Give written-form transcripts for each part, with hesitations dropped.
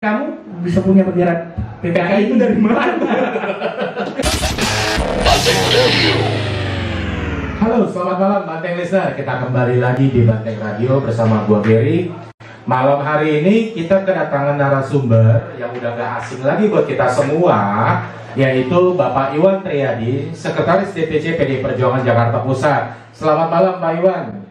Kamu bisa punya bendera PPKI itu dari mana? Halo, selamat malam Banteng Listener. Kita kembali lagi di Banteng Radio bersama gua Gary. Malam hari ini kita kedatangan narasumber yang udah gak asing lagi buat kita semua, yaitu Bapak Iwan Triadi, Sekretaris DPC PDI Perjuangan Jakarta Pusat. Selamat malam Pak Iwan.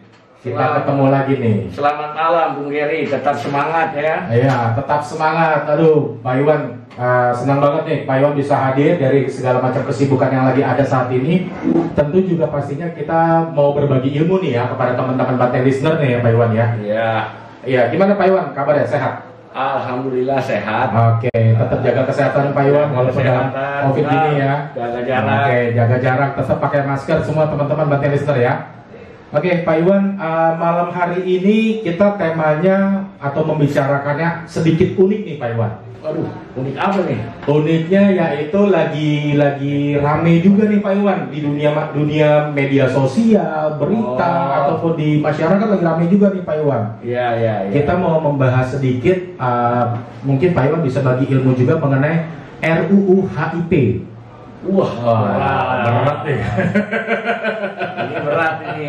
Kita ketemu lagi nih. Selamat malam Bung Gary, tetap semangat ya. Iya, tetap semangat. Aduh, Pak Iwan, senang banget nih Pak Iwan bisa hadir dari segala macam kesibukan yang lagi ada saat ini. Tentu juga pastinya kita mau berbagi ilmu nih ya kepada teman-teman Banteng Listener nih ya Pak Iwan ya. Iya. Iya, gimana Pak Iwan? Kabarnya sehat? Alhamdulillah sehat. Oke, tetap jaga kesehatan Pak Iwan walaupun dalam COVID ini ya. Jaga jarak. Oke, jaga jarak, tetap pakai masker semua teman-teman Banteng Listener ya. Oke, Pak Iwan, malam hari ini kita temanya atau membicarakannya sedikit unik nih Pak Iwan. Aduh, unik apa nih? Uniknya yaitu lagi rame juga nih Pak Iwan di dunia media sosial, berita ataupun di masyarakat lagi rame juga nih Pak Iwan. Iya, iya, iya. Kita mau membahas sedikit, mungkin Pak Iwan bisa bagi ilmu juga mengenai RUU HIP. Wah, berat nih. Ini berat ini.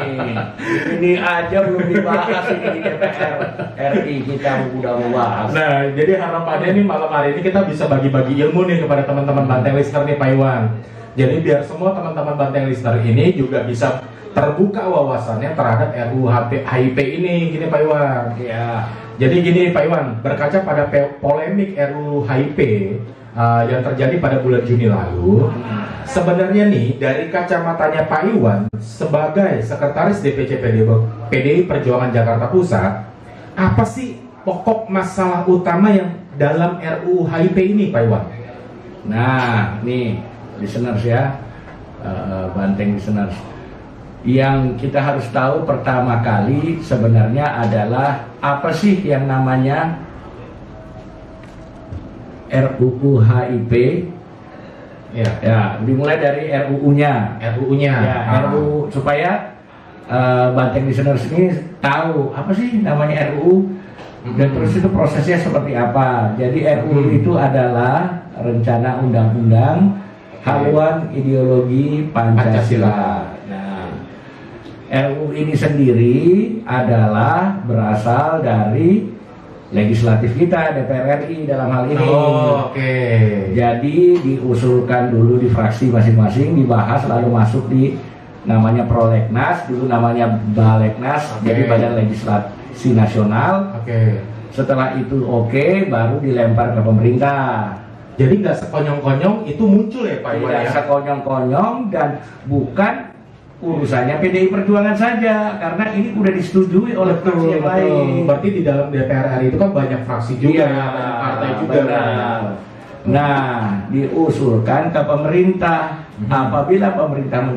Ini aja belum dibahas ini di DPR RI, kita udah membahas. Nah, jadi harapannya nih malam hari ini kita bisa bagi-bagi ilmu nih kepada teman-teman Banteng Listener nih Pak Iwan. Jadi biar semua teman-teman Banteng Listener ini juga bisa terbuka wawasannya terhadap RUU HIP ini, gini Pak Iwan. Iya. Jadi gini Pak Iwan, berkaca pada polemik RUU HIP yang terjadi pada bulan Juni lalu, sebenarnya nih dari kacamatanya Pak Iwan sebagai Sekretaris DPC PDI Perjuangan Jakarta Pusat, apa sih pokok masalah utama yang dalam RUU HIP ini Pak Iwan? Nah, nih listeners ya, Banteng listeners, yang kita harus tahu pertama kali sebenarnya adalah apa sih yang namanya RUU HIP. Ya, dimulai dari RUU-nya. RUU-nya. Ya, RUU supaya Banteng listeners ini tahu apa sih namanya RUU dan terus itu prosesnya seperti apa. Jadi RUU itu adalah rencana undang-undang haluan ideologi Pancasila. Nah, RUU ini sendiri adalah berasal dari legislatif kita, DPR RI dalam hal ini. Oke. Jadi diusulkan dulu di fraksi masing-masing, dibahas lalu masuk di namanya Prolegnas, dulu namanya Balegnas, jadi Badan Legislasi Nasional. Setelah itu baru dilempar ke pemerintah. Jadi nggak sekonyong-konyong itu muncul ya Pak Iwan ya? Tidak sekonyong-konyong dan bukan urusannya PDI Perjuangan saja, karena ini udah disetujui oleh fraksi yang lain. Berarti di dalam DPR RI itu kan banyak fraksi juga, banyak partai juga. Nah, diusulkan ke pemerintah. Apabila pemerintah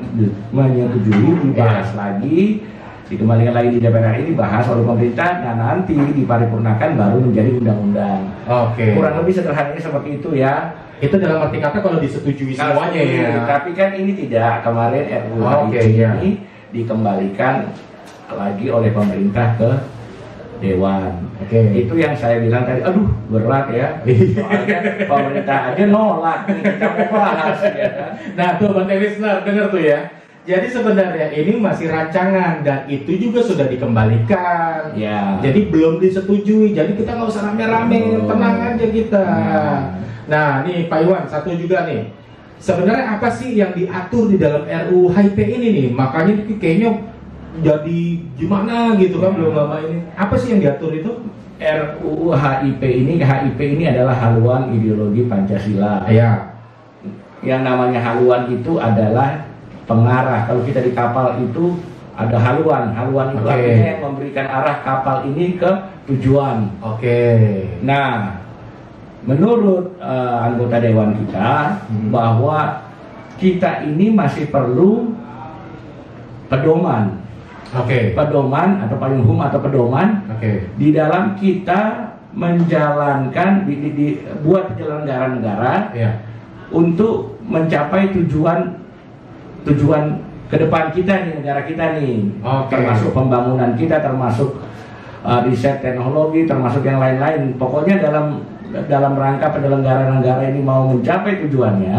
menyetujui, dibahas lagi, dikembalikan lagi di DPR RI, dibahas oleh pemerintah, dan nanti diparipurnakan baru menjadi undang-undang. Kurang lebih sederhananya seperti itu ya. Itu dalam arti kata kalau disetujui semuanya ya. Tapi kan ini tidak, kemarin RUU ini dikembalikan lagi oleh pemerintah ke Dewan. Itu yang saya bilang tadi, aduh berat ya. Soalnya pemerintah aja nolak nih, kita mau bahas ya kan. Nah tuh Banteng Listener, denger tuh ya. Jadi sebenarnya ini masih rancangan dan itu juga sudah dikembalikan. Ya. Jadi belum disetujui. Jadi kita nggak usah rame-rame, tenang aja kita. Nah, nih Pak Iwan, satu juga nih. Sebenarnya apa sih yang diatur di dalam RUU HIP ini nih? Makanya kayaknya jadi gimana gitu kan belum lama ini. Apa sih yang diatur itu? RUU HIP ini adalah haluan ideologi Pancasila. Ya. Yang namanya haluan itu adalah pengarah. Kalau kita di kapal itu ada haluan. Haluan itu artinya yang memberikan arah kapal ini ke tujuan. Nah, menurut anggota Dewan kita bahwa kita ini masih perlu pedoman. Pedoman atau payung hukum atau pedoman di dalam kita menjalankan buat penyelenggara negara untuk mencapai tujuan ke depan kita nih, negara kita nih, termasuk pembangunan kita, termasuk riset teknologi, termasuk yang lain-lain. Pokoknya dalam dalam rangka penyelenggara negara ini mau mencapai tujuannya,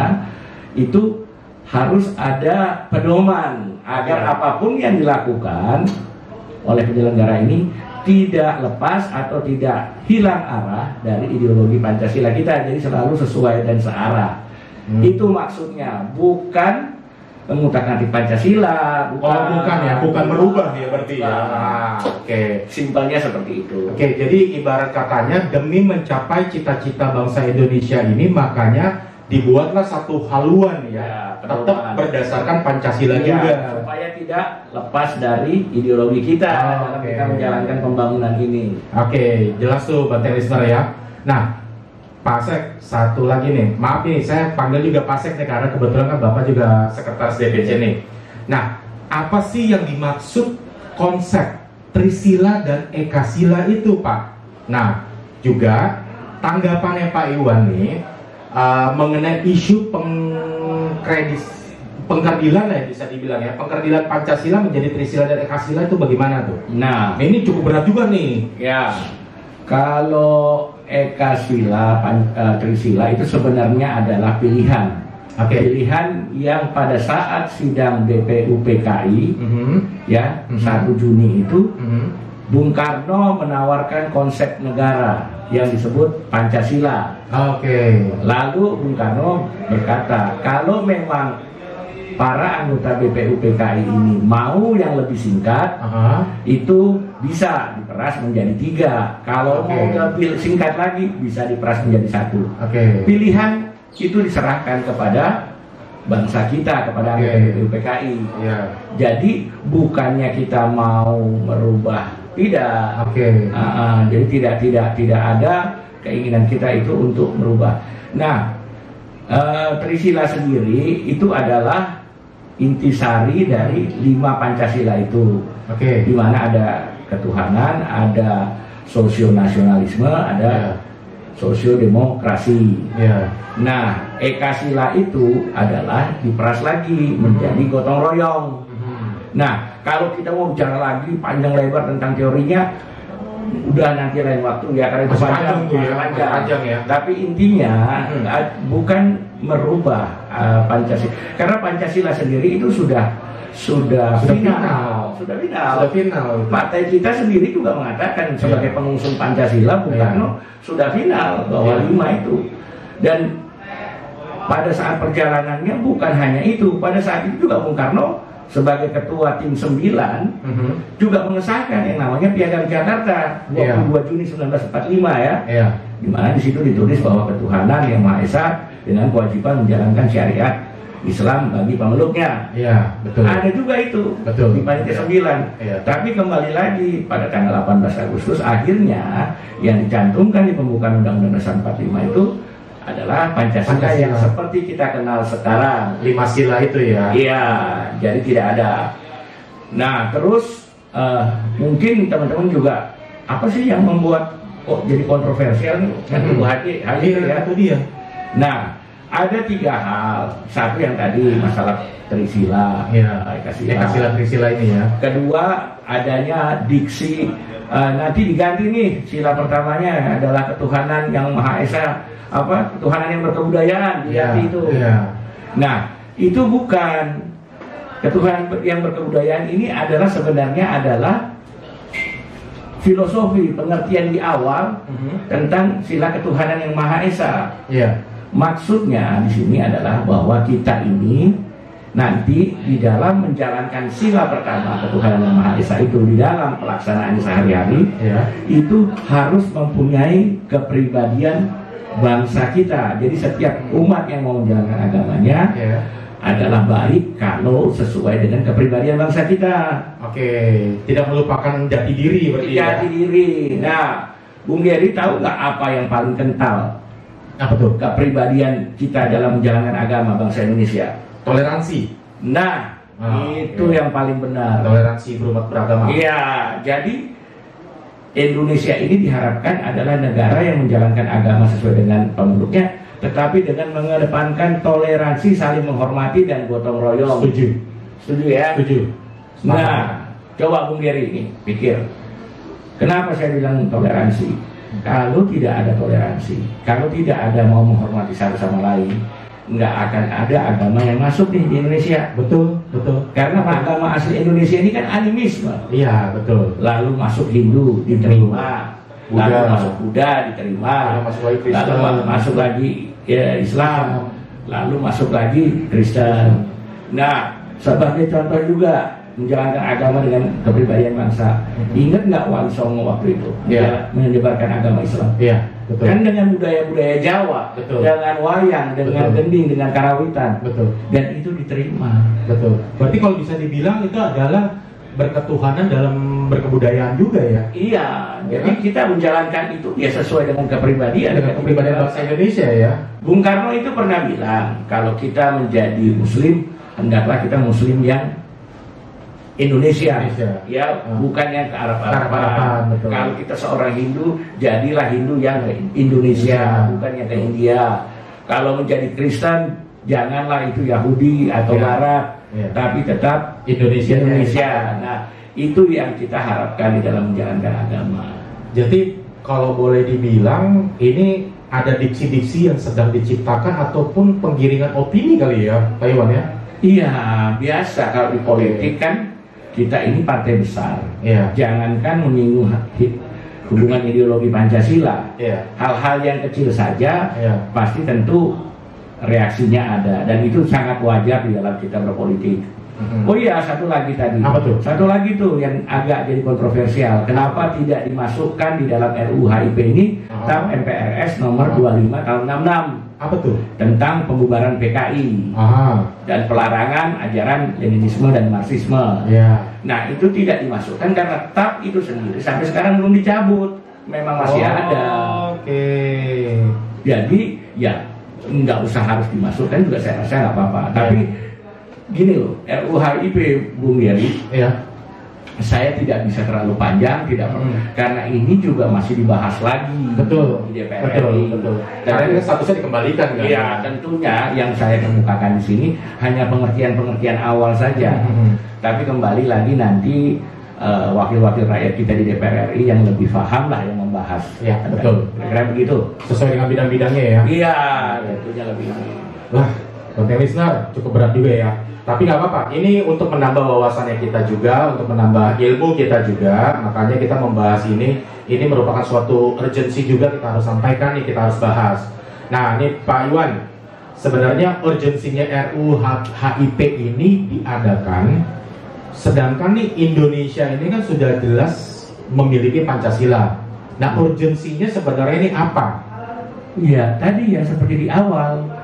itu harus ada pedoman agar apapun yang dilakukan oleh penyelenggara ini tidak lepas atau tidak hilang arah dari ideologi Pancasila kita, jadi selalu sesuai dan searah. Itu maksudnya, bukan mengutak-atik Pancasila, bukan merubah ya berarti ya. Oke. Simpelnya seperti itu. Oke, jadi ibarat katanya demi mencapai cita-cita bangsa Indonesia ini, makanya dibuatlah satu haluan ya, tetap berdasarkan Pancasila juga, supaya tidak lepas dari ideologi kita dalam kita menjalankan pembangunan ini. Oke, jelas tuh Banteng listener ya. Nah, Pak Asek, satu lagi nih, maaf nih saya panggil juga Pak Asek nih karena kebetulan kan Bapak juga sekretaris DPC nih. Nah, apa sih yang dimaksud konsep Trisila dan Ekasila itu Pak? Nah, juga tanggapannya Pak Iwan nih mengenai isu pengkerdilan ya, bisa dibilang ya, pengkerdilan Pancasila menjadi Trisila dan Ekasila itu bagaimana tuh? Nah, ini cukup berat juga nih. Ya, kalau Ekasila, Trisila itu sebenarnya adalah pilihan. Pilihan yang pada saat sidang DPUPKI ya 1 Juni itu Bung Karno menawarkan konsep negara yang disebut Pancasila. Lalu Bung Karno berkata, kalau memang para anggota BPUPKI ini mau yang lebih singkat, itu bisa diperas menjadi 3. Kalau mau lebih singkat lagi, bisa diperas menjadi 1. Pilihan itu diserahkan kepada bangsa kita, kepada anggota BPUPKI. Jadi bukannya kita mau merubah, tidak. Jadi tidak ada keinginan kita itu untuk merubah. Nah, Trisila sendiri itu adalah intisari dari 5 Pancasila itu, di mana ada ketuhanan, ada sosionasionalisme, ada sosiodemokrasi. Nah, Ekasila itu adalah diperas lagi menjadi gotong royong. Nah, kalau kita mau bicara lagi panjang lebar tentang teorinya, udah nanti lain waktu ya, karena itu panjang ya. Tapi intinya bukan merubah Pancasila, karena Pancasila sendiri itu sudah final. Partai kita sendiri juga mengatakan sebagai pengusung Pancasila, Bung Karno sudah final bahwa 5 itu. Dan pada saat perjalanannya bukan hanya itu, pada saat itu juga Bung Karno sebagai ketua tim 9 juga mengesahkan yang namanya Piagam Jakarta 22 Juni 1945 ya, di mana di situ ditulis bahwa ketuhanan yang Maha Esa dengan kewajiban menjalankan syariat Islam bagi pemeluknya. Ada juga itu di panitia 9. Tapi kembali lagi pada tanggal 18 Agustus akhirnya yang dicantumkan di pembukaan Undang-Undang Dasar 45 itu adalah Pancasila yang seperti kita kenal sekarang, 5 sila itu ya. Iya, jadi tidak ada. Nah, terus mungkin teman-teman juga apa sih yang membuat kok jadi kontroversial nih? Itu dia. Nah, ada 3 hal. Satu yang tadi masalah Trisila, Ekasila Trisila ini ya. Kedua, adanya diksi nanti diganti nih, sila pertamanya adalah ketuhanan yang Maha Esa, ketuhanan yang berkebudayaan, diganti itu. Nah, itu bukan ketuhanan yang berkebudayaan, ini adalah sebenarnya adalah filosofi pengertian di awal tentang sila ketuhanan yang Maha Esa. Maksudnya di sini adalah bahwa kita ini nanti di dalam menjalankan sila pertama ketuhanan yang Maha Esa itu, di dalam pelaksanaan sehari-hari itu harus mempunyai kepribadian bangsa kita. Jadi setiap umat yang mau menjalankan agamanya adalah baik kalau sesuai dengan kepribadian bangsa kita. Tidak melupakan jati diri berarti. Jati diri. Nah, Bung Geri tahu nggak apa yang paling kental? Apa tuh? Kepribadian kita dalam menjalankan agama bangsa Indonesia. Toleransi. Nah, itu yang paling benar. Toleransi berumat beragama. Iya, jadi Indonesia ini diharapkan adalah negara yang menjalankan agama sesuai dengan penduduknya, tetapi dengan mengedepankan toleransi, saling menghormati dan gotong royong. Setuju ya? Setuju. Nah, coba Bung Geri ini pikir, kenapa saya bilang toleransi? Kalau tidak ada toleransi, kalau tidak ada mau menghormati satu sama lain, nggak akan ada agama yang masuk nih di Indonesia. Betul, betul. Karena agama asli Indonesia ini kan animisme. Iya, betul. Lalu masuk Hindu diterima, lalu masuk Buddha diterima, lalu masuk lagi ya, Islam, lalu masuk lagi Kristen. Nah, sebagai contoh juga menjalankan agama dengan kepribadian bangsa. Ingat nggak Wali Songo waktu itu menyebarkan agama Islam? Iya, betul. Kan dengan budaya-budaya Jawa, betul. dengan wayang, dengan gending, dengan karawitan, betul. Dan itu diterima. Betul. Berarti kalau bisa dibilang itu adalah berketuhanan dalam berkebudayaan juga ya? Iya. Jadi kita menjalankan itu ya sesuai dengan kepribadian. Dengan kepribadian bangsa Indonesia ya. Bung Karno itu pernah bilang kalau kita menjadi Muslim, hendaklah kita Muslim yang Indonesia. Ya, bukan yang ke Arab-Araban. Kalau kita seorang Hindu, jadilah Hindu yang Indonesia, bukan yang ke India. Kalau menjadi Kristen, janganlah itu Yahudi atau Barat, tapi tetap Indonesia. Nah, itu yang kita harapkan di dalam menjalankan agama. Jadi kalau boleh dibilang ini ada diksi-diksi yang sedang diciptakan ataupun penggiringan opini kali ya, Pak Iwan ya? Iya, biasa kalau di politik kan kita ini partai besar. Jangankan menyinggung hubungan ideologi Pancasila, hal-hal yang kecil saja pasti tentu reaksinya ada, dan itu sangat wajar di dalam kita berpolitik. Oh iya, satu lagi tadi. Apa tuh? Satu lagi tuh yang agak jadi kontroversial. Kenapa tidak dimasukkan di dalam RUU HIP ini TAP MPRS nomor 25 tahun 66? Apa tuh? Tentang pembubaran PKI dan pelarangan ajaran Leninisme dan Marxisme. Nah, itu tidak dimasukkan karena TAP itu sendiri sampai sekarang belum dicabut. Memang masih ada. Jadi ya nggak usah harus dimasukkan juga, saya rasa nggak apa-apa. Tapi gini loh, RUU HIP Bung Yeri, saya tidak bisa terlalu panjang, karena ini juga masih dibahas lagi di DPR RI. Karena ini statusnya dikembalikan kan? Iya, tentunya yang saya kemukakan di sini hanya pengertian-pengertian awal saja. Tapi kembali lagi nanti wakil-wakil rakyat kita di DPR RI yang lebih paham lah yang membahas. Ya, betul. Kira-kira begitu. Sesuai dengan bidang-bidangnya ya? Iya, tentunya lebih. Wah, konten listener cukup berat juga ya. Tapi nggak apa-apa, ini untuk menambah wawasannya kita juga, untuk menambah ilmu kita juga. Makanya kita membahas ini merupakan suatu urgensi juga, kita harus sampaikan nih, kita harus bahas. Nah ini Pak Iwan, sebenarnya urgensinya RUU HIP ini diadakan, sedangkan nih Indonesia ini kan sudah jelas memiliki Pancasila. Nah urgensinya sebenarnya ini apa? Iya, tadi ya seperti di awal,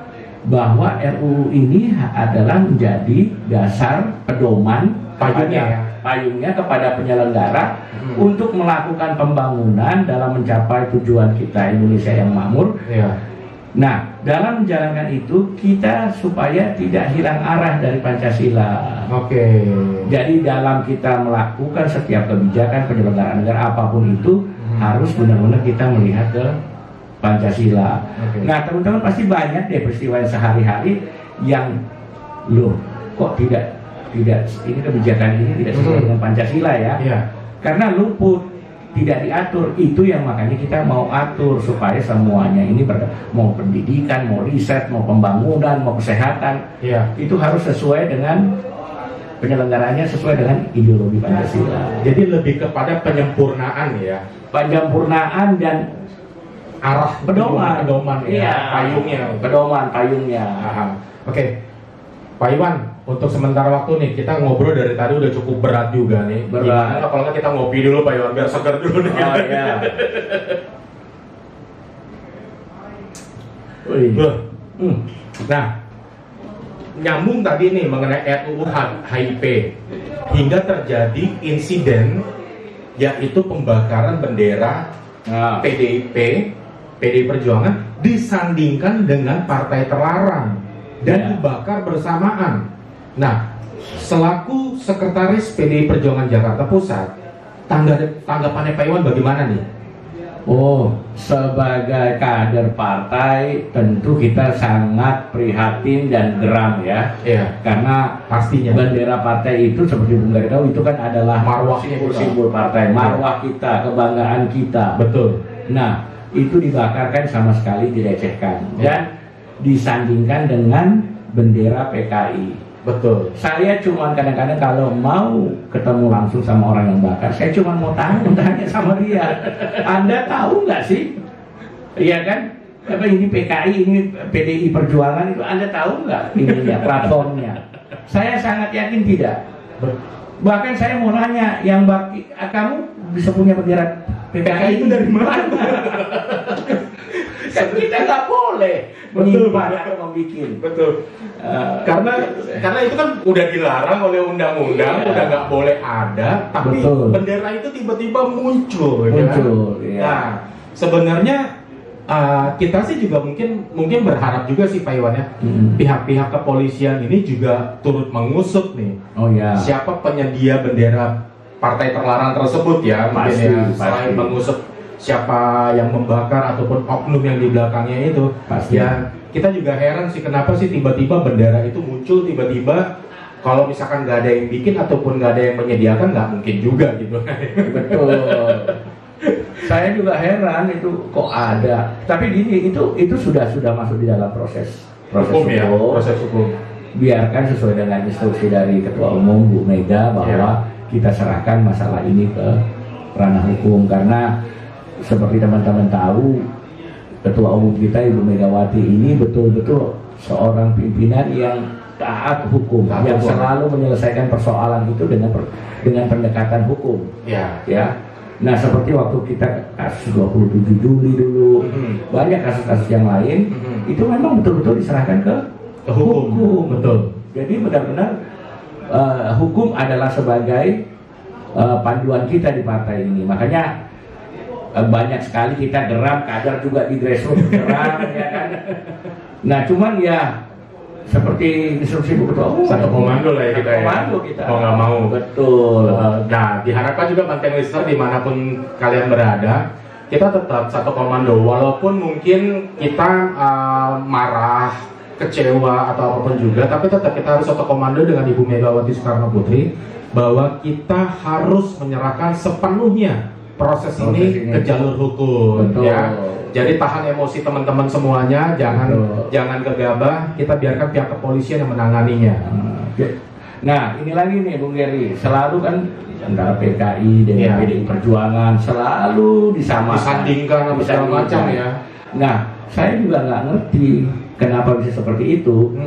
bahwa RUU ini adalah menjadi dasar pedoman payungnya kepada penyelenggara untuk melakukan pembangunan dalam mencapai tujuan kita Indonesia yang makmur. Nah, dalam menjalankan itu kita supaya tidak hilang arah dari Pancasila. Jadi dalam kita melakukan setiap kebijakan penyelenggaraan negara apapun itu harus benar-benar kita melihat ke Pancasila. Nah, teman-teman pasti banyak deh peristiwa sehari-hari yang loh kok tidak ini kebijakan ini tidak sesuai dengan Pancasila ya. Karena luput, tidak diatur. Itu yang makanya kita mau atur supaya semuanya ini mau pendidikan, mau riset, mau pembangunan, mau kesehatan, itu harus sesuai dengan penyelenggaranya, sesuai dengan ideologi Pancasila. Jadi lebih kepada penyempurnaan ya. Penyempurnaan dan arah pedoman ya, payungnya. Oke. Pak Iwan, untuk sementara waktu nih kita ngobrol dari tadi udah cukup berat juga nih. Gimana kalau nggak kita ngopi dulu Pak Iwan biar segar dulu nih. Nah, nyambung tadi nih mengenai RUU HIP hingga terjadi insiden yaitu pembakaran bendera PDI Perjuangan disandingkan dengan partai terlarang dan dibakar bersamaan. Nah, selaku sekretaris PDI Perjuangan Jakarta Pusat, tanggapannya Pak Iwan bagaimana nih? Sebagai kader partai tentu kita sangat prihatin dan geram ya. Karena pastinya bendera partai itu seperti Bung Gari tahu itu kan adalah marwah simbol partai, marwah kita, kebanggaan kita. Betul. Nah, itu dibakarkan sama sekali dilecehkan dan disandingkan dengan bendera PKI. Betul. Saya cuma kadang-kadang kalau mau ketemu langsung sama orang yang bakar, saya cuma mau tanya sama dia, Anda tahu nggak sih? Iya kan? Apa ini PKI, ini PDI Perjuangan itu Anda tahu nggak ininya, platformnya? Saya sangat yakin tidak. Bahkan saya mau nanya, kamu bisa punya bendera PKI itu dari mana? Kan kita nggak boleh menyimpan atau membuat. Betul. Karena itu kan udah dilarang oleh undang-undang, udah nggak boleh ada, tapi bendera itu tiba-tiba muncul. Iya. Nah, sebenarnya kita sih juga mungkin berharap juga sih Pak Iwan ya, pihak-pihak kepolisian ini juga turut mengusut nih. Oh ya. Siapa penyedia bendera partai terlarang tersebut ya, pasti, mungkin ya, selain mengusut siapa yang membakar ataupun oknum yang di belakangnya itu. Pasti. Ya, kita juga heran sih kenapa sih tiba-tiba bendera itu muncul tiba-tiba, kalau misalkan nggak ada yang bikin ataupun nggak ada yang menyediakan, nggak mungkin juga gitu. Betul. Saya juga heran itu kok ada. Tapi gini, itu sudah masuk di dalam proses hukum ya, proses hukum. Biarkan sesuai dengan instruksi dari Ketua Umum Bu Mega bahwa kita serahkan masalah ini ke ranah hukum, karena seperti teman-teman tahu, Ketua Umum kita Ibu Megawati ini betul-betul seorang pimpinan yang taat hukum, yang selalu menyelesaikan persoalan itu dengan pendekatan hukum. Ya. Nah, seperti waktu kita kasus 27 Juli dulu, banyak kasus-kasus yang lain, itu memang betul-betul diserahkan ke hukum. Betul. Jadi benar-benar hukum adalah sebagai panduan kita di partai ini. Makanya banyak sekali kita geram, kader juga di grassroots geram, ya kan. Nah, cuman ya seperti instruksi Bu Ketua Umum, satu komando lah ya kita. Komando kita. Mau nggak mau. Betul. Nah, diharapkan juga Banteng listener dimanapun kalian berada, kita tetap satu komando. Walaupun mungkin kita marah, kecewa atau apapun juga, tapi tetap kita harus satu komando dengan Ibu Megawati Soekarno Putri, bahwa kita harus menyerahkan sepenuhnya proses ini ke jalur hukum. Betul. Ya. Jadi tahan emosi teman-teman semuanya, jangan gegabah, kita biarkan pihak kepolisian yang menanganinya. Nah, ini lagi nih Bung Geri, selalu kan antara PKI dengan PDI Perjuangan selalu disandingkan segala macam ya. Nah, saya juga nggak ngerti kenapa bisa seperti itu.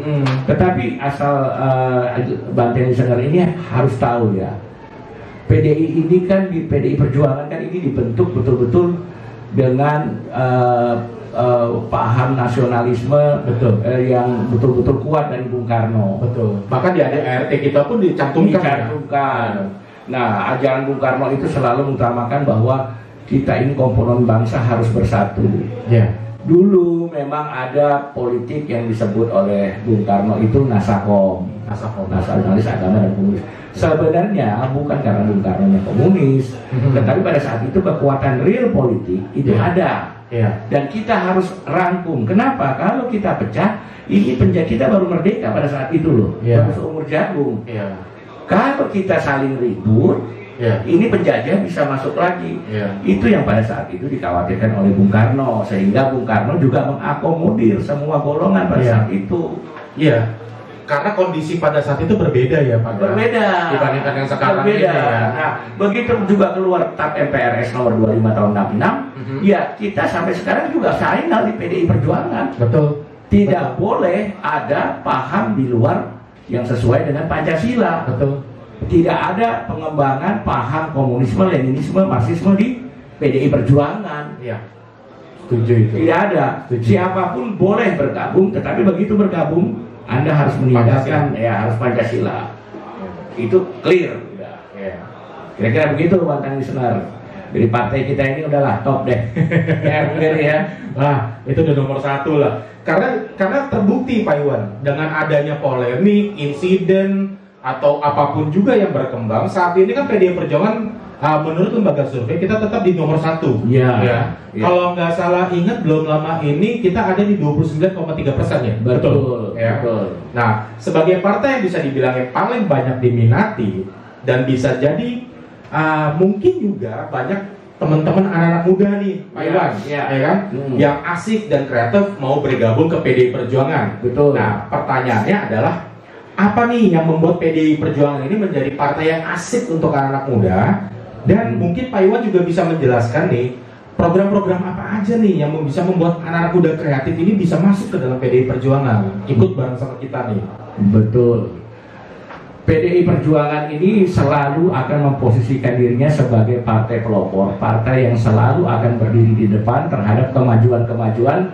Tetapi asal Banteng listener ini harus tahu ya, PDI ini kan, di PDI Perjuangan kan ini dibentuk betul-betul dengan paham nasionalisme yang betul-betul kuat dari Bung Karno. Betul. Bahkan di ADART kita pun dicantumkan. Nah, ajaran Bung Karno itu selalu mengutamakan bahwa kita ini komponen bangsa harus bersatu. Ya. Dulu memang ada politik yang disebut oleh Bung Karno itu nasakom, nasionalis agama dan komunis. Sebenarnya bukan karena Bung Karno yang komunis, tetapi pada saat itu kekuatan real politik itu ada. Dan kita harus rangkum. Kenapa? Kalau kita pecah, ini penjajah kita baru merdeka pada saat itu loh, baru seumur jagung. Kalau kita saling ribut, ini penjajah bisa masuk lagi. Itu yang pada saat itu dikhawatirkan oleh Bung Karno, sehingga Bung Karno juga mengakomodir semua golongan pada saat itu. Karena kondisi pada saat itu berbeda ya Pak. Berbeda dibandingkan yang sekarang ini ya. Nah, begitu juga keluar TAP MPRS nomor 25 tahun 66, ya kita sampai sekarang juga final di PDI Perjuangan. Betul. Tidak boleh ada paham di luar yang sesuai dengan Pancasila. Betul. Tidak ada pengembangan paham komunisme, Leninisme, Marxisme di PDI Perjuangan. Setuju itu. Tidak ada. Siapapun boleh bergabung, tetapi begitu bergabung Anda harus meninggalkan harus Pancasila. Itu clear udah. Kira-kira begitu Banteng listener. Dari partai kita ini udahlah top deh. Itu udah nomor 1 lah. Karena terbukti Pak Iwan, dengan adanya polemik, insiden atau apapun juga yang berkembang saat ini kan PDI Perjuangan menurut lembaga survei kita tetap di nomor 1. Kalau nggak salah ingat belum lama ini kita ada di 29,3% ya. Betul. Nah, sebagai partai yang bisa dibilang yang paling banyak diminati dan bisa jadi mungkin juga banyak teman-teman anak-anak muda nih, Pak Iwan, ya kan? Yang asik dan kreatif mau bergabung ke PDI Perjuangan. Betul. Nah, pertanyaannya adalah apa nih yang membuat PDI Perjuangan ini menjadi partai yang asik untuk anak-anak muda? Dan mungkin Pak Iwan juga bisa menjelaskan nih program-program apa aja nih yang bisa membuat anak-anak muda kreatif ini bisa masuk ke dalam PDI Perjuangan, ikut bareng sama kita nih. Betul. PDI Perjuangan ini selalu akan memposisikan dirinya sebagai partai pelopor, partai yang selalu akan berdiri di depan terhadap kemajuan-kemajuan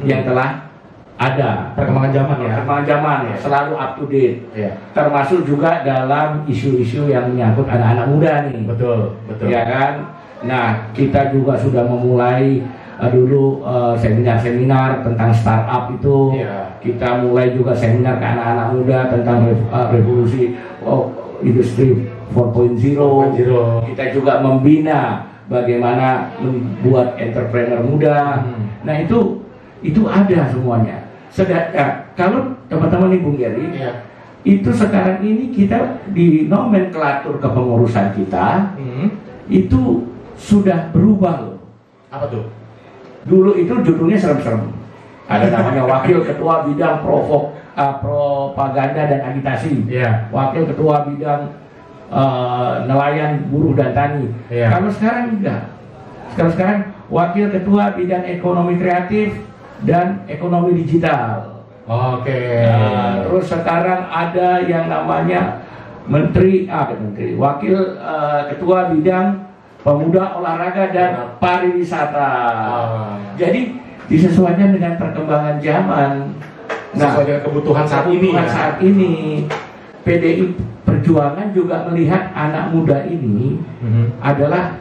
yang telah ada. Perkembangan zaman ya. Perkembangan zaman ya, selalu up to date. Ya. Termasuk juga dalam isu-isu yang menyangkut anak-anak muda nih. Betul, betul. Ya kan? Nah, kita juga sudah memulai dulu seminar-seminar tentang startup itu. Ya. Kita mulai juga seminar ke anak-anak muda tentang revolusi industri 4.0. Kita juga membina bagaimana membuat entrepreneur muda. Nah, itu ada semuanya. Kalau teman-teman nih Bung Geri, itu sekarang ini kita di nomenklatur kepengurusan kita itu sudah berubah loh. Apa tuh? Dulu itu judulnya serem-serem. Ada namanya Wakil Ketua Bidang Propaganda dan Agitasi, Wakil Ketua Bidang Nelayan, Buruh dan Tani. Kalau sekarang enggak. Sekarang Wakil Ketua Bidang Ekonomi Kreatif dan Ekonomi Digital. Oke. Terus sekarang ada yang namanya Menteri Wakil Ketua Bidang Pemuda, Olahraga dan Pariwisata. Jadi disesuaikan dengan perkembangan zaman. Sesuai dengan kebutuhan saat ini. Saat ini PDI Perjuangan juga melihat anak muda ini adalah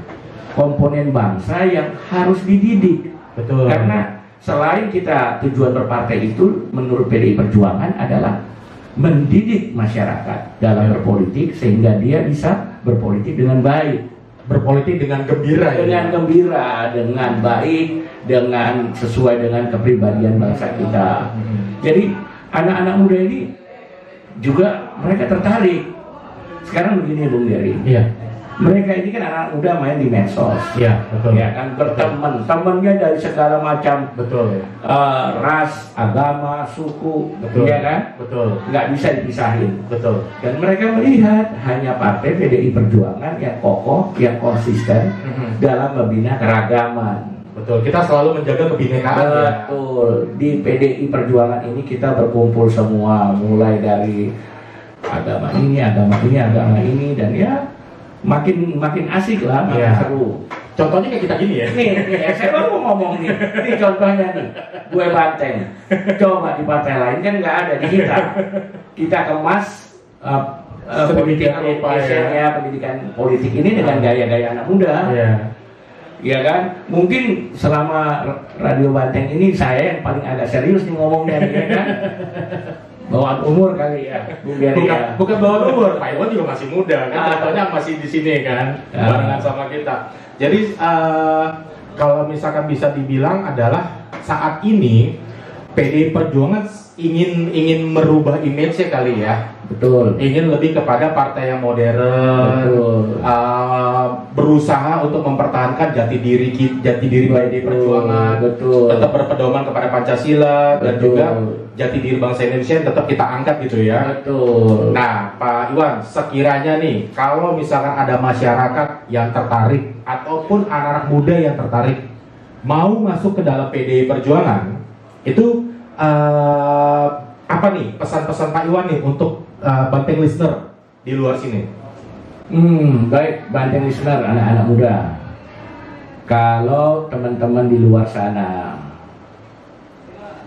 komponen bangsa yang harus dididik. Betul. Karena selain kita tujuan berpartai itu menurut PDI Perjuangan adalah mendidik masyarakat dalam berpolitik sehingga dia bisa berpolitik dengan baik. Berpolitik dengan gembira, gembira, dengan baik, dengan sesuai dengan kepribadian bangsa kita. Jadi anak-anak muda ini juga mereka tertarik. Sekarang begini Bung Geri. Mereka ini kan anak muda main di medsos. Betul. Ya kan berteman, temannya dari segala macam. Betul. Ras, agama, suku. Betul. Ya kan? Betul. Nggak bisa dipisahin. Betul. Dan mereka melihat hanya partai PDI Perjuangan yang kokoh, yang konsisten dalam membina keragaman. Betul. Kita selalu menjaga kebinekaan. Betul. Di PDI Perjuangan ini kita berkumpul semua, mulai dari agama ini, dan ya makin asik lah, makin seru. Contohnya kayak kita gini ya. Nih, saya baru ngomong nih. Ini contohnya nih, gue Banteng. Coba di partai lain kan nggak ada, di kita. Kita kemas pendidikan pendidikan politik ini dengan gaya-gaya anak muda. Ya kan? Mungkin selama Radio Banteng ini saya yang paling agak serius nih ngomongnya, ya kan? Bawaan umur kali ya, bukan bawaan umur, Pak Iwan juga masih muda kan, contohnya masih di sini kan, barengan sama kita. Jadi kalau misalkan bisa dibilang adalah saat ini PDI Perjuangan ingin merubah image-nya kali ya. Betul. Ingin lebih kepada partai yang modern. Betul. Berusaha untuk mempertahankan jati diri PDI Perjuangan. Betul. Tetap berpedoman kepada Pancasila. Betul. Dan juga jati diri bangsa Indonesia yang tetap kita angkat gitu ya. Betul. Nah, Pak Iwan, sekiranya nih kalau misalkan ada masyarakat yang tertarik ataupun anak-anak muda yang tertarik mau masuk ke dalam PDI Perjuangan, itu apa nih pesan-pesan Pak Iwan nih untuk Banteng listener di luar sini? Baik, Banteng listener, anak-anak muda. Kalau teman-teman di luar sana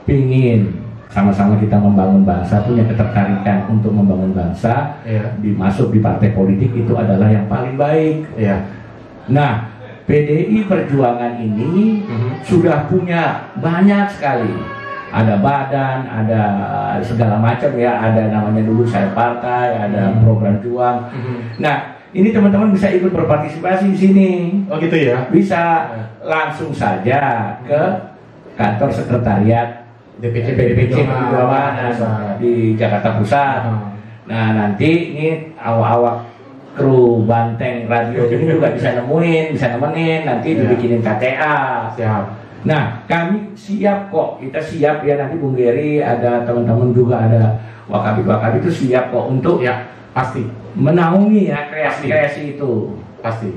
pingin sama-sama kita membangun bangsa, punya ketertarikan untuk membangun bangsa, dimasuk di partai politik itu adalah yang paling baik. Nah, PDI Perjuangan ini sudah punya banyak sekali. Ada badan, ada segala macam ya, ada namanya dulu saya partai, ada program juang. Nah, ini teman-teman bisa ikut berpartisipasi di sini. Oh gitu ya? Bisa langsung saja ke kantor sekretariat DPC Perjuangan di Jakarta Pusat. Nah, nanti ini awak-awak kru Banteng Radio ini juga bisa nemenin, nanti dibikinin KTA. Siap. Nah, kami siap kok, kita siap ya, nanti Bung Geri, ada teman-teman juga, ada Wakabit itu siap kok untuk pasti menaungi ya kreasi-kreasi itu. Pasti.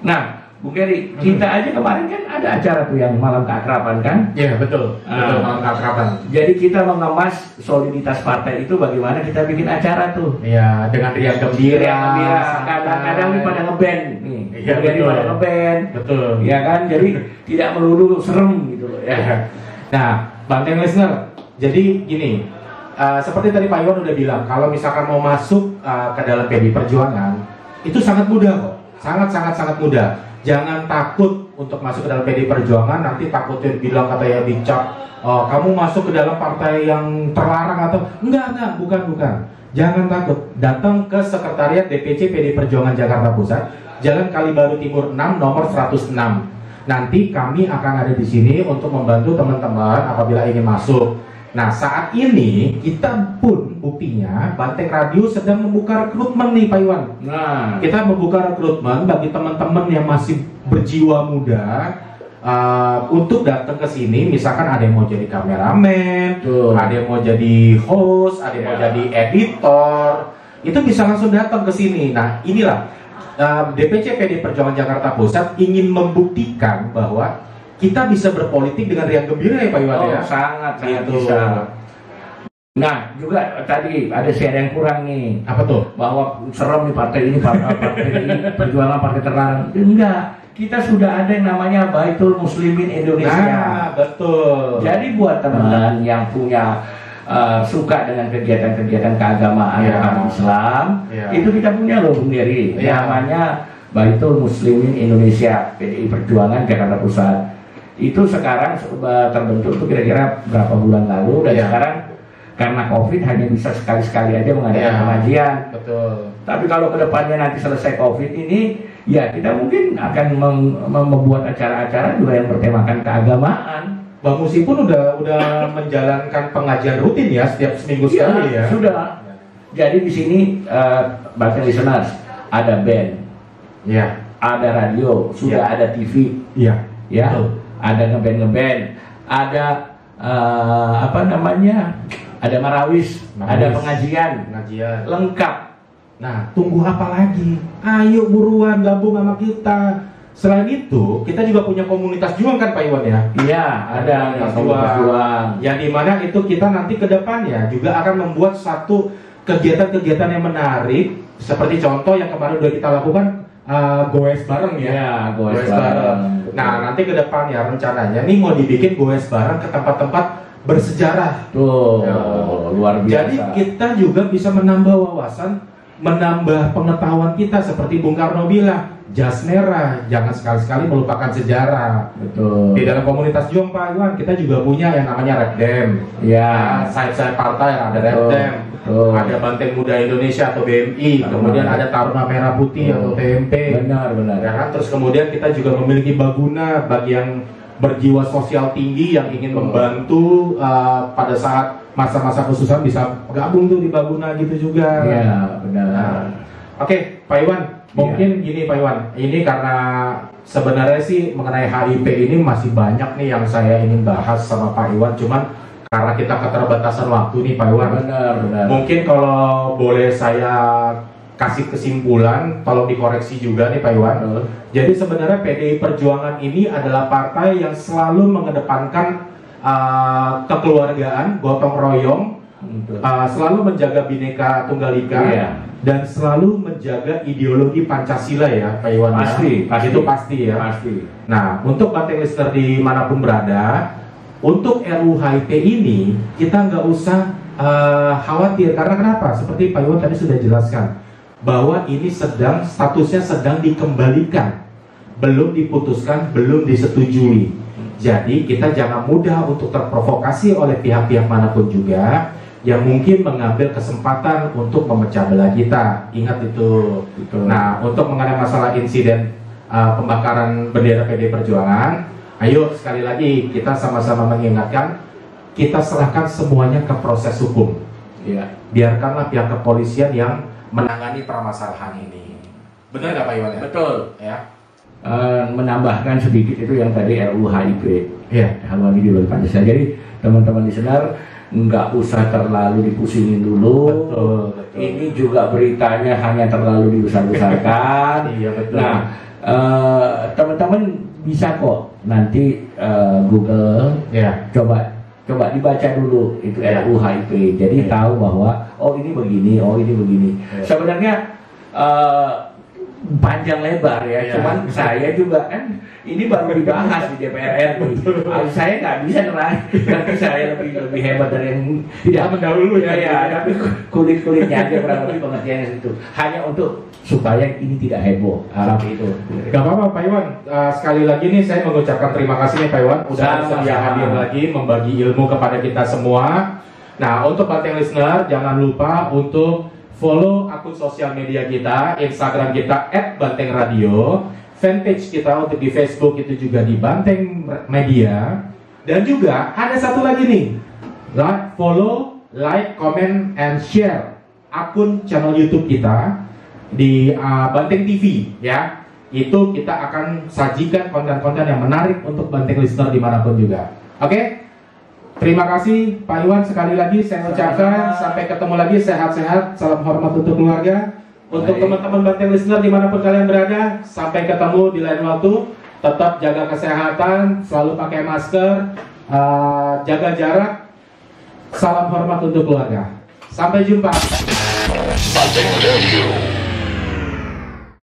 Nah, Bung Geri, kita aja kemarin kan ada acara tuh yang malam keakraban kan? Iya, betul. Betul, malam keakraban. Jadi kita mengemas soliditas partai itu bagaimana kita bikin acara tuh. Iya, dengan riang gembira. Kadang-kadang pada ngeband nih. Iya, betul. Pada ngeband. Betul. Ya kan? Jadi tidak melulu serem gitu loh ya. Nah, Banteng listener, jadi gini, seperti tadi Pak Iwan udah bilang, kalau misalkan mau masuk ke dalam PDI Perjuangan, itu sangat mudah kok. Sangat mudah. Jangan takut untuk masuk ke dalam PDI Perjuangan, nanti takutnya bilang katanya dicap, kamu masuk ke dalam partai yang terlarang atau enggak, bukan. Jangan takut, datang ke Sekretariat DPC PDI Perjuangan Jakarta Pusat, Jalan Kalibaru Timur 6 nomor 106. Nanti kami akan ada di sini untuk membantu teman-teman apabila ingin masuk. Nah, saat ini kita pun buktinya Banteng Radio sedang membuka rekrutmen nih Pak Iwan. Nah, kita membuka rekrutmen bagi teman-teman yang masih berjiwa muda untuk datang ke sini. Misalkan ada yang mau jadi kameramen, ada yang mau jadi host, ada yang mau jadi editor, itu bisa langsung datang ke sini. Nah, inilah DPC PDI Perjuangan Jakarta Pusat ingin membuktikan bahwa kita bisa berpolitik dengan riang gembira ya Pak Iwan ya. Sangat gitu. Bisa. Nah, juga tadi ada share yang kurang nih. Apa tuh? Bahwa serem nih partai ini perjuangan partai terlarang. Enggak. Kita sudah ada yang namanya Baitul Muslimin Indonesia. Nah, betul. Jadi buat teman-teman yang punya suka dengan kegiatan-kegiatan keagamaan Islam, itu kita punya loh Bung Geri. Namanya Baitul Muslimin Indonesia PDI Perjuangan Jakarta Pusat. Itu sekarang terbentuk tuh kira-kira berapa bulan lalu, dan sekarang karena COVID hanya bisa sekali-sekali aja mengadakan pengajian. Betul. Tapi kalau kedepannya nanti selesai COVID ini, ya kita mungkin akan membuat acara-acara juga yang bertemakan keagamaan. Bang Musi pun udah menjalankan pengajian rutin ya setiap seminggu sekali ya. Sudah. Jadi di sini Banteng listeners, ada band, ada radio, sudah ada TV, ya. Ada ngeband, ada ada marawis, ada pengajian, lengkap. Nah, tunggu apa lagi? Ayo buruan gabung sama kita. Selain itu, kita juga punya komunitas juang kan Pak Iwan ya? Iya, ada komunitas juang. Yang dimana itu kita nanti ke depannya juga akan membuat satu kegiatan-kegiatan yang menarik. Seperti contoh yang kemarin udah kita lakukan, goes bareng ya. Iya, goes bareng. Nah, nanti ke depannya rencananya nih mau dibikin goes bareng ke tempat-tempat bersejarah. Tuh, luar biasa. Jadi kita juga bisa menambah wawasan, menambah pengetahuan kita, seperti Bung Karno bilang, jas merah, jangan sekali-sekali melupakan sejarah. Betul. Di dalam komunitas juang Pak Iwan, kita juga punya yang namanya Redem. Ya. Sayap-sayap partai yang ada Redem. Ada Banteng Muda Indonesia atau BMI, kemudian ada Taruna Merah Putih atau TMP. Benar. Ya kan? Terus kemudian kita juga memiliki Baguna bagi yang berjiwa sosial tinggi yang ingin membantu pada saat masa-masa kesusahan bisa gabung tuh di Baguna gitu juga. Iya, benar. Oke, Pak Iwan, mungkin gini Pak Iwan, ini karena sebenarnya sih mengenai HIP ini masih banyak nih yang saya ingin bahas sama Pak Iwan, cuman karena kita keterbatasan waktu nih Pak Iwan. Benar. Mungkin kalau boleh saya kasih kesimpulan, tolong dikoreksi juga nih Pak Iwan. Jadi sebenarnya PDI Perjuangan ini adalah partai yang selalu mengedepankan kekeluargaan, gotong royong, selalu menjaga Bhinneka Tunggal Ika, dan selalu menjaga ideologi Pancasila ya Pak Iwan. Pasti. Itu pasti ya. Pasti. Nah, untuk Banteng listener dimanapun berada, untuk RUU HIP ini kita nggak usah khawatir, karena kenapa? Seperti Pak Iwan tadi sudah jelaskan bahwa ini statusnya sedang dikembalikan, belum diputuskan, belum disetujui. Jadi kita jangan mudah untuk terprovokasi oleh pihak-pihak manapun juga yang mungkin mengambil kesempatan untuk memecah belah kita. Ingat itu. Nah, untuk mengenai masalah insiden pembakaran bendera PDI Perjuangan, ayo sekali lagi kita sama-sama mengingatkan, kita serahkan semuanya ke proses hukum. Biarkanlah pihak kepolisian yang menangani permasalahan ini. Benar nggak Pak Iwan ya? Betul. Ya. Menambahkan sedikit itu yang tadi RUU HIP, Iya. haluan ideologi Pancasila. Jadi teman-teman listener nggak usah terlalu dipusingin dulu. Betul. Ini juga beritanya hanya terlalu dibesar-besarkan. Iya betul. Nah, teman-teman bisa kok nanti Google, Ya. coba dibaca dulu itu Ya. RUU HIP. Jadi tahu bahwa oh ini begini, oh ini begini. Ya. Sebenarnya panjang lebar ya, Ya. cuman saya juga kan ini baru dibahas di DPR RI. Saya nggak bisa nanti saya lebih hebat dari yang tidak mendahului ya, tapi kulit-kulitnya aja kurang lebih pengertiannya itu hanya untuk supaya ini tidak heboh itu. Gak apa-apa Pak Iwan, sekali lagi nih saya mengucapkan terima kasih nih Pak Iwan udah bersedia hadir lagi membagi ilmu kepada kita semua. Nah untuk Banteng listener jangan lupa untuk follow akun sosial media kita, Instagram kita @bantengradio, fanpage kita untuk di Facebook itu juga di Banteng Media, dan juga ada satu lagi nih, follow, like, comment, and share akun channel YouTube kita di Banteng TV ya. Itu kita akan sajikan konten-konten yang menarik untuk Banteng listener dimanapun juga. Oke? Terima kasih Pak Iwan, sekali lagi saya ucapkan sampai ketemu lagi, sehat-sehat, salam hormat untuk keluarga. Untuk teman-teman Banteng listener dimanapun kalian berada, sampai ketemu di lain waktu. Tetap jaga kesehatan, selalu pakai masker, jaga jarak. Salam hormat untuk keluarga. Sampai jumpa. Banteng Radio.